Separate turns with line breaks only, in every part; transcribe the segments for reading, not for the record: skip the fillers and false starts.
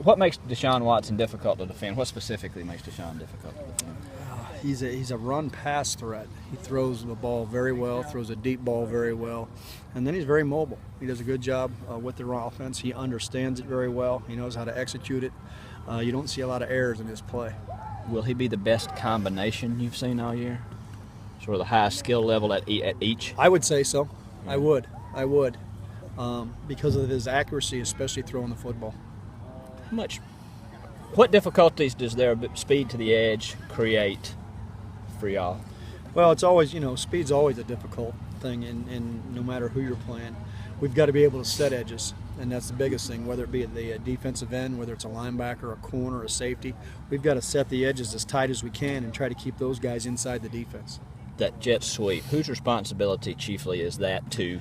What makes Deshaun Watson difficult to defend? What specifically makes Deshaun difficult to defend?
He's a run-pass threat. He throws the ball very well, throws a deep ball very well, and then he's very mobile. He does a good job with the offense. He understands it very well. He knows how to execute it. You don't see a lot of errors in his play.
Will he be the best combination you've seen all year? Sort of the highest skill level at each?
I would say so. I would. Because of his accuracy, especially throwing the football.
What difficulties does their speed to the edge create for y'all?
Well, it's always, speed's always a difficult thing, and no matter who you're playing. We've got to be able to set edges, and that's the biggest thing, whether it be at the defensive end, whether it's a linebacker, a corner, a safety. We've got to set the edges as tight as we can and try to keep those guys inside the defense.
That jet sweep, whose responsibility chiefly is that to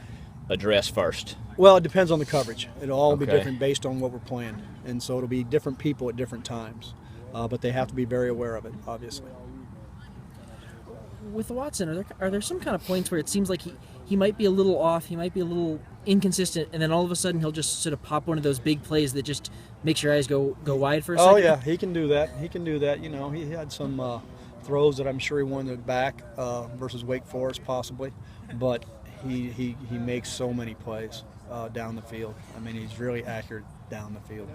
address first?
Well, it depends on the coverage. It'll all be different based on what we're playing, and so it'll be different people at different times. But they have to be very aware of it, obviously.
With Watson, are there some kind of points where it seems like he might be a little off, he might be a little inconsistent, and then all of a sudden he'll just sort of pop one of those big plays that just makes your eyes go wide for a second?
Oh, yeah, he can do that. He had some throws that I'm sure he wanted back versus Wake Forest possibly, but he makes so many plays down the field. I mean, he's really accurate down the field.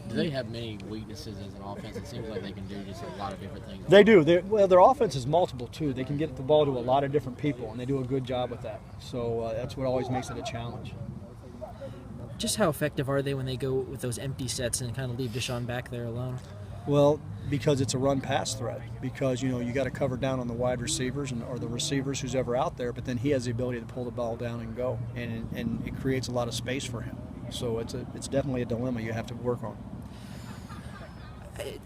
Do they have many weaknesses as an offense? It seems like they can do just a lot of different things.
They do. Their offense is multiple, too. They can get the ball to a lot of different people, and they do a good job with that. So that's what always makes it a challenge.
Just how effective are they when they go with those empty sets and kind of leave Deshaun back there alone?
Well, because it's a run-pass threat. Because, you got to cover down on the wide receivers or the receivers who's ever out there, but then he has the ability to pull the ball down and go, and it creates a lot of space for him. So it's definitely a dilemma you have to work on.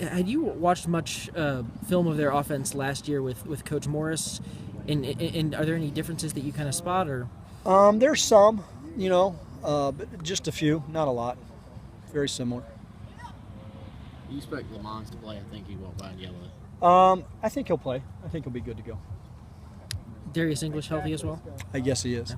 Had you watched much film of their offense last year with Coach Morris? And are there any differences that you kind of spot? Or
there's some, but just a few, not a lot. Very similar.
You expect Lamont to play? I think he won't find yellow.
I think he'll play. I think he'll be good to go.
Darius English healthy as well?
I guess he is.